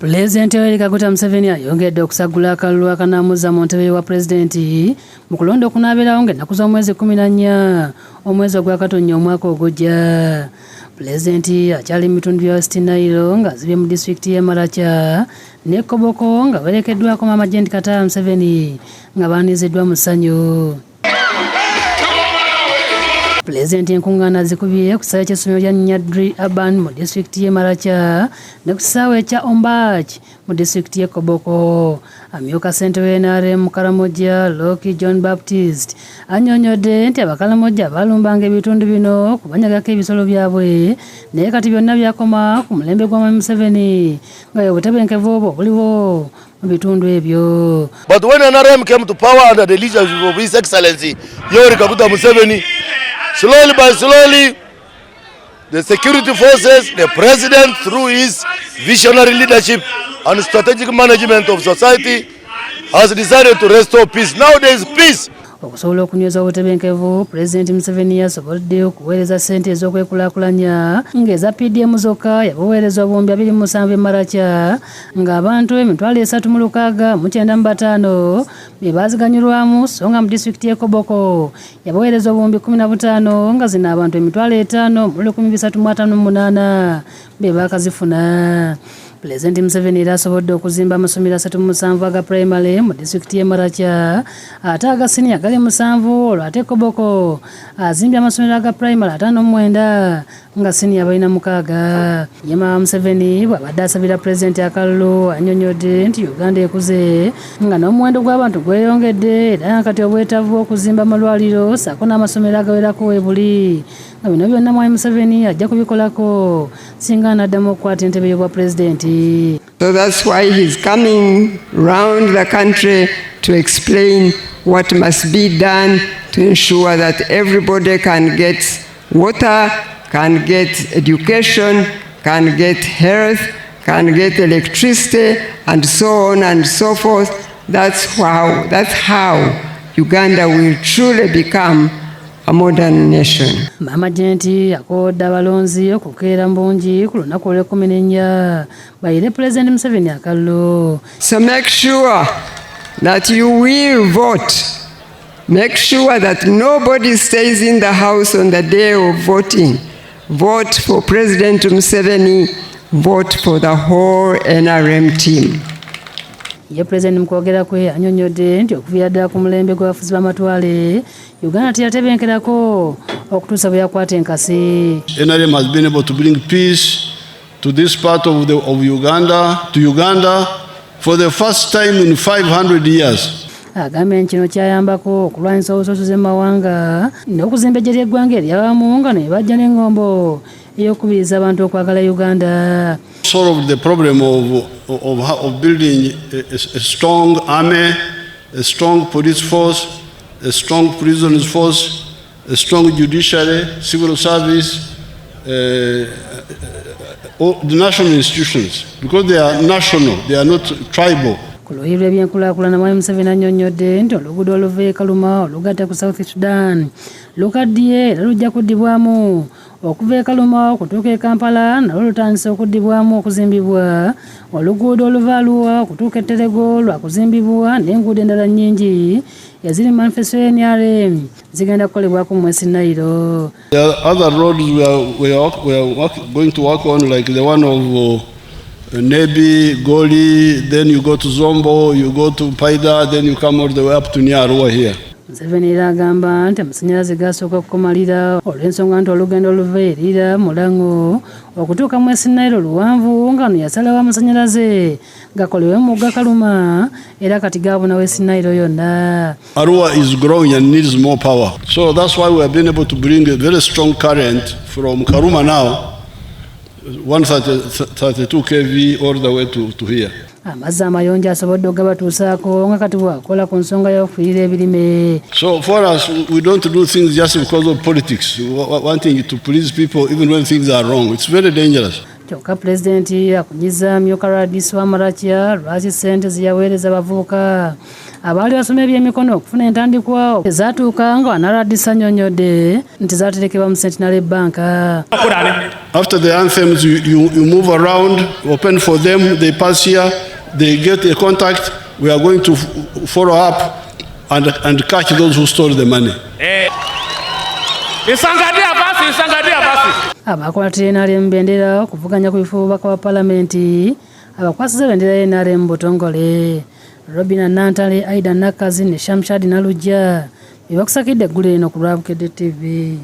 Pulezidenti Museveni ayongedde okusagula akalulu akanamuzza mu ntebe wa pulezidenti mu kulonda okunaabirawo ng'ennaku z'omwezi 14 omwezi ogwa Katonnya omwaka ogujja. Pulezidenti akyali mu bitundu bya West Nile ng'azibye mu disitulikiti y'e Maracha ne Koboko nga werekeddwako Maama Museveni nga baaniziddwa mu ssanyu. Pulezidenti enkungaana zikubye ku kisaawe ky'essomero lya Nyadri Urban mu disitulikiti y'e Maracha ne ku kisaawe ekya Ombach mu disitulikiti y'e Koboko. Amyuka ssentebe w'NRM Karamoja Loki John Baptist annyonnyodde nti Abakaramoja balumbanga ebitundu bino kubanyagako ebisolo byabwe naye kati byonna byakoma ku mulembe gwa Maama Museveni nga obutebenkevu obwo buliwo mu bitundu ebyo. But when NRM came to power under the leadership of His Excellency Yoweri Kaguta Museveni, slowly by slowly, the security forces, the president, through his visionary leadership and strategic management of society, has decided to restore peace. Now there is peace. Okusobola okunyweza obutebenkevu, Pulezidenti Museveni yasobodde okuweereza ssente ez'okwekulaakulanya ng'eza PDM zokka yabuweereza obuwumbi 27 e Maracha ng'abantu 3,695 be baaziganyulwamu so nga mu disitulikiti y'e Koboko yabuweereza obuwumbi 15 nga zino abantu 5,158 be baakazifuna. Pulezidenti Museveni era asobodde okuzimba amasomero 37 aga primary mu disitulikiti y'e Maracha ate aga senior gali 7 olwo ate Koboko azimbye amasomero aga primary 59 nga senior balina 6. Ye Maama Museveni bw'abadde asabira Pulezidenti akalulu annyonnyodde nti Uganda ekuze nga n'omuwendo gw'abantu gweyongedde era kati obwetaavu okuzimba amalwaliro ssaako n'amasomero agawerako weebuli nga bino byonna Maama Museveni ajja kubikolako singa anaddamu okukwata entebe y'obwa pulezidenti. So that's why he's coming round the country to explain what must be done to ensure that everybody can get water, can get education, can get health, can get electricity, and so on and so forth. That's how Uganda will truly become a modern nation. Maama Jenti akoodde abalonzi okukeera mbungi ku lunaku olw'e14 bayire Pulezidenti Museveni akalulu. So make sure that you will vote. Make sure that nobody stays in the house on the day of voting. Vote for President Museveni. Vote for the whole NRM team. Ye Pulezidenti mu kwogera kwe annyonnyodde nti okuviira ddala ku mulembe gw'abafuzi b'amatwale Uganda teyatebenkerako okutuusa bwe yakwata enkasi. NRM has been able to bring peace to this part of Uganda, for the first time in 500 years. Agambye kino kyayambako okulwanyisa obusosoze mu mawanga n'okuzimba eggye ly'eggwanga eryawamu nga ne bajja n'engombo ey'okubiriza abantu okwagala Uganda. Solved the problem of building a strong army, a strong police force, a strong prisons force, a strong judiciary, civil service, the national institutions, because they are national, they are not tribal. Ku luuyi lw'ebyenkulaakulana Maama Museveni annyonnyodde nti oluguudo oluva e Kaluma olugatta ku South Sudan lukaddiye era lujja kuddibwamu. Okuva e Kaluma okutuuka e Kampala nalwo lutandise okuddibwamu okuzimbibwa. Oluguudo oluva Arua okutuuka e Terego lwakuzimbibwa n'enguudo endala nnyingi eziri manifesto y'NRM zigenda kukolebwako mu West Nile. There are other roads we are going to work on, like the one of Nebi, Goli, then you go to Zombo, you go to Paida, then you come all the way up to near Arua here. Museveni era agamba nti amasannyalaze gasooka okukomalira olw'ensonga nti olugendo oluva erira Mulango okutuuka mu West Nile luwanvu nga no yasalawo amasannyalaze gakolebwe mu mugga Kaluma era kati gaabuna West Nile yonna. Arua is growing and needs more power. So that's why we have been able to bring a very strong current from Karuma now, 132 kV all the way to here. Amazzi amayonjo asobodde okugabatuusaako nga kati bwakola ku nsonga y'okufiirira ebirime. So for us, we don't do things just because of politics, wanting to please people even when things are wrong. It's very dangerous. Kyokka Pulezidenti akunyiza amyuka Radisi wa Maracha lwaki ssente ziyaweereza abavubuka abaali basoma ebyemikono okufuna entandikwa ezaatuuka nga wana Radisi annyonnyodde nti zaaterekebwa mu Centenary Bank. After the anthems, you move around, open for them, they pass here, they get a contact. We are going to follow up and catch those who stole the money. Abakwatira NRM bendera okuvuganya ku bifo bubaka wa palamenti abakwasiza bendera ya NRM Butongole Robina Nantale, Aida Nakazi ne Shamshad Nalujja bebakusakidde eggulu eno ku lwa Bukedde TV.